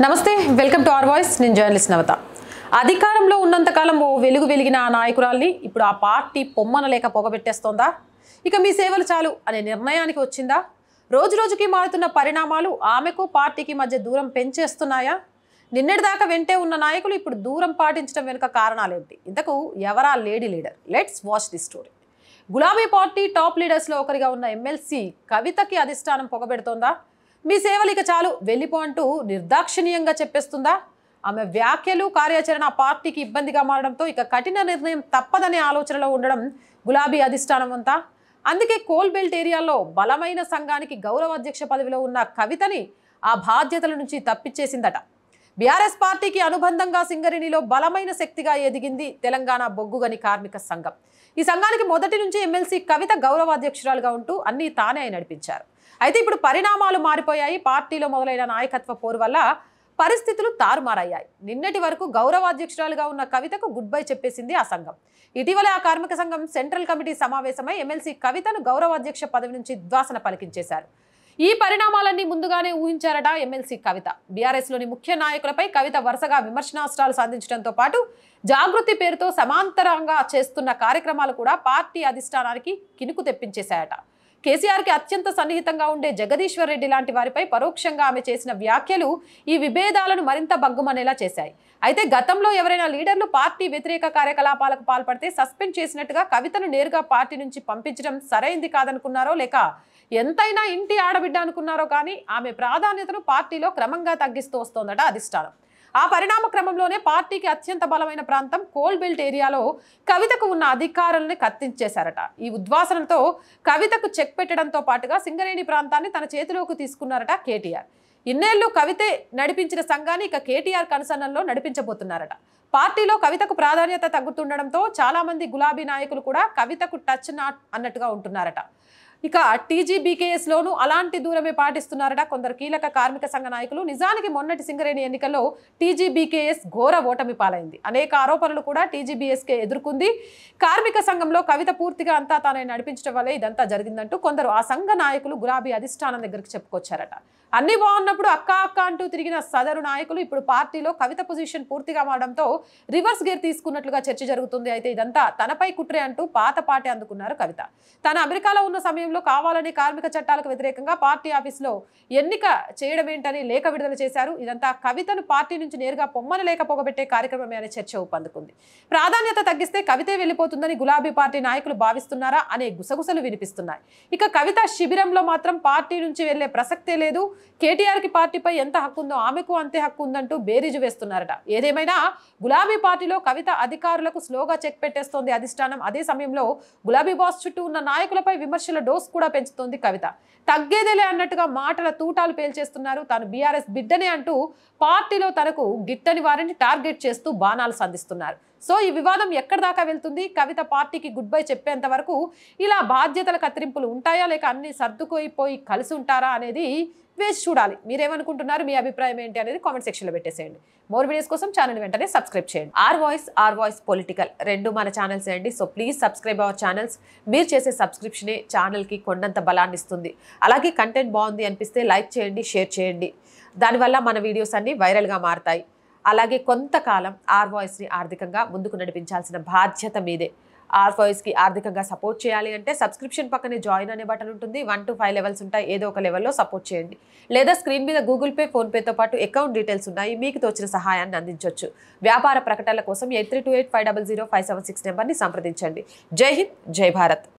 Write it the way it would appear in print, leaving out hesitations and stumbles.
నమస్తే welcome to our voice నేను journalist నవత అధికారంలో ఉన్నంత కాలం ఓ వెలుగు వెలిగిన ఆ నాయకురాల్ని ఇప్పుడు ఆ పార్టీ పొమ్మనలేక పొగబెట్టేస్తోందా ఇక మీ సేవలు చాలు అనే నిర్ణయానికి వచ్చిందా రోజు రోజుకి మారుతున్న పరిణామాలు ఆమెకు పార్టీకి మధ్య దూరం పెంచేస్తున్నాయా నిన్నటిదాకా వెంటే ఉన్న నాయకులు ఇప్పుడు దూరం పాటించడం వెనుక కారణాలేంటి ఇంతకు ఎవరా lady leader let's watch the story గులాబీ పార్టీ టాప్ లీడర్స్లో ఒకరిగా ఉన్న ఎమ్మెల్సీ కవితకి అధిష్టానం పొగబెడుతోందా మీ సేవలు ఇక చాలు వెళ్ళిపో అంటూ నిర్దాక్షిణీయంగా చెప్పేస్తుందా ఆమె వ్యాఖ్యలు కార్యాచరణ పార్టీకి ఇబ్బందిగా మారడంతో ఇక కఠిన నిర్ణయం తప్పదనే ఆలోచనలో ఉండడం గులాబీ అధిష్టానం అంతా అందుకే కోల్ బెల్ట్ ఏరియాలో బలమైన సంఘానికి గౌరవ అధ్యక్ష పదవిలో ఉన్న కవితని ఆ బాధ్యతల నుంచి తప్పించేసిందట బీఆర్ఎస్ పార్టీకి అనుబంధంగా సింగరేణిలో బలమైన శక్తిగా ఎదిగింది తెలంగాణ బొగ్గుగని కార్మిక సంఘం ఈ సంఘానికి మొదటి నుంచి ఎమ్మెల్సీ కవిత గౌరవ అధ్యక్షురాలుగా ఉంటూ అన్ని తానే నడిపించారు అయితే ఇప్పుడు పరిణామాలు మారిపోయాయి పార్టీలో మొదలైన నాయకత్వ పోరు వల్ల పరిస్థితులు తారుమారయ్యాయి నిన్నటి వరకు గౌరవ అధ్యక్షురాలుగా ఉన్న కవితకు గుడ్ బై చెప్పేసింది ఆ సంఘం ఇటీవల ఆ కార్మిక సంఘం సెంట్రల్ కమిటీ సమావేశమై ఎమ్మెల్సీ కవితను గౌరవ అధ్యక్ష పదవి నుంచి ఉద్వాసన పలికించేశారు ఈ పరిణామాలన్నీ ముందుగానే ఊహించారట ఎమ్మెల్సీ కవిత బీఆర్ఎస్లోని ముఖ్య నాయకులపై కవిత వరుసగా విమర్శనాస్త్రాలు సాధించడంతో పాటు జాగృతి పేరుతో సమాంతరంగా చేస్తున్న కార్యక్రమాలు కూడా పార్టీ అధిష్టానానికి కినుకు తెప్పించేశాయట కేసీఆర్కి అత్యంత సన్నిహితంగా ఉండే జగదీశ్వర్ రెడ్డి లాంటి వారిపై పరోక్షంగా ఆమె చేసిన వ్యాఖ్యలు ఈ విభేదాలను మరింత బగ్గుమనేలా చేశాయి అయితే గతంలో ఎవరైనా లీడర్లు పార్టీ వ్యతిరేక కార్యకలాపాలకు పాల్పడితే సస్పెండ్ చేసినట్టుగా కవితను నేరుగా పార్టీ నుంచి పంపించడం సరైంది కాదనుకున్నారో లేక ఎంతైనా ఇంటి ఆడబిడ్డ అనుకున్నారో కానీ ఆమె ప్రాధాన్యతను పార్టీలో క్రమంగా తగ్గిస్తూ వస్తోందట అధిష్టానం ఆ పరిణామ క్రమంలోనే పార్టీకి అత్యంత బలమైన ప్రాంతం కోల్ బెల్ట్ ఏరియాలో కవితకు ఉన్న అధికారులను కత్తించేశారట ఈ ఉద్వాసనతో కవితకు చెక్ పెట్టడంతో పాటుగా సింగరేణి ప్రాంతాన్ని తన చేతిలోకి తీసుకున్నారట కేటీఆర్ ఇన్నేళ్లు కవితే నడిపించిన సంఘాన్ని ఇక కేటీఆర్ కనుసన్నల్లో నడిపించబోతున్నారట పార్టీలో కవితకు ప్రాధాన్యత తగ్గుతుండడంతో చాలా మంది గులాబీ నాయకులు కూడా కవితకు టచ్ నాట్ అన్నట్టుగా ఉంటున్నారట ఇక టీజీబీకేఎస్ లోను అలాంటి దూరమే పాటిస్తున్నారట కొందరు కీలక కార్మిక సంఘ నాయకులు నిజానికి మొన్నటి సింగరేణి ఎన్నికల్లో టీజీబీకేఎస్ ఘోర ఓటమి పాలైంది అనేక ఆరోపణలు కూడా టీజీబీఎస్కే ఎదుర్కొంది కార్మిక సంఘంలో కవిత పూర్తిగా అంతా తానే నడిపించడం వల్లే ఇదంతా జరిగిందంటూ కొందరు ఆ సంఘ నాయకులు గులాబీ అధిష్టానం దగ్గరికి చెప్పుకొచ్చారట అన్ని బాగున్నప్పుడు అక్క అక్క అంటూ తిరిగిన సదరు నాయకులు ఇప్పుడు పార్టీలో కవిత పొజిషన్ పూర్తిగా మారడంతో రివర్స్ గేర్ తీసుకున్నట్లుగా చర్చ జరుగుతుంది అయితే ఇదంతా తనపై కుట్రే అంటూ పాత పాటే అందుకున్నారు కవిత తన అమెరికాలో ఉన్న సమయంలో కావాలని కార్మిక చట్టాలకు వ్యతిరేకంగా పార్టీ ఆఫీసులో ఎన్నిక చేయడం ఏంటని లేఖ విడుదల చేశారు ఇదంతా కవితను పార్టీ నుంచి నేరుగా పొమ్మన లేక పొగబెట్టే కార్యక్రమమే అనే చర్చ ఊపందుకుంది ప్రాధాన్యత తగ్గిస్తే కవితే వెళ్ళిపోతుందని గులాబీ పార్టీ నాయకులు భావిస్తున్నారా అనే గుసగుసలు వినిపిస్తున్నాయి ఇక కవిత శిబిరంలో మాత్రం పార్టీ నుంచి వెళ్లే ప్రసక్తే లేదు కేటీఆర్కి పార్టీపై ఎంత హక్కు ఉందో ఆమెకు అంతే హక్కు ఉందంటూ బేరీజు వేస్తున్నారట ఏదేమైనా గులాబీ పార్టీలో కవిత అధికారులకు స్లోగా చెక్ పెట్టేస్తోంది అధిష్టానం అదే సమయంలో గులాబీ బాస్ చుట్టూ ఉన్న నాయకులపై విమర్శల డోస్ కూడా పెంచుతోంది కవిత తగ్గేదేలే అన్నట్టుగా మాటల తూటాలు పేల్చేస్తున్నారు తాను బీఆర్ఎస్ బిడ్డనే అంటూ పార్టీలో తనకు గిట్టని వారిని టార్గెట్ చేస్తూ బాణాలు సంధిస్తున్నారు సో ఈ వివాదం ఎక్కడి దాకా వెళ్తుంది కవిత పార్టీకి గుడ్ బై చెప్పేంత వరకు ఇలా బాధ్యతల కత్తిరింపులు ఉంటాయా లేక అన్ని సర్దుకోయిపోయి కలిసి ఉంటారా అనేది వేసి చూడాలి మీరేమనుకుంటున్నారు మీ అభిప్రాయం ఏంటి అనేది కామెంట్ సెక్షన్లో పెట్టేసేయండి మోర్ వీడియోస్ కోసం ఛానల్ వెంటనే సబ్స్క్రైబ్ చేయండి ఆర్ వాయిస్ పొలిటికల్ రెండు మన ఛానల్స్ అండి so please subscribe our channels మీరు చేసే సబ్స్క్రిప్షనే ఛానల్కి కొండంత బలాన్ని ఇస్తుంది అలాగే కంటెంట్ బాగుంది అనిపిస్తే లైక్ చేయండి షేర్ చేయండి దానివల్ల మన వీడియోస్ అన్ని వైరల్గా మారుతాయి అలాగే కొంతకాలం ఆర్ వాయిస్ని ఆర్థికంగా ముందుకు నడిపించాల్సిన బాధ్యత మీదే ఆర్ వాయిస్కి ఆర్థికంగా సపోర్ట్ చేయాలి అంటే సబ్స్క్రిప్షన్ పక్కనే జాయిన్ అనే బటన్ ఉంటుంది 1 to 5 లెవెల్స్ ఉంటాయి ఏదో ఒక లెవెల్లో సపోర్ట్ చేయండి లేదా స్క్రీన్ మీద గూగుల్ పే ఫోన్పేతో పాటు అకౌంట్ డీటెయిల్స్ ఉన్నాయి మీకు తోచిన సహాయాన్ని అందించవచ్చు వ్యాపార ప్రకటనల కోసం 8328500576 నెంబర్ని సంప్రదించండి జై హింద్ జై భారత్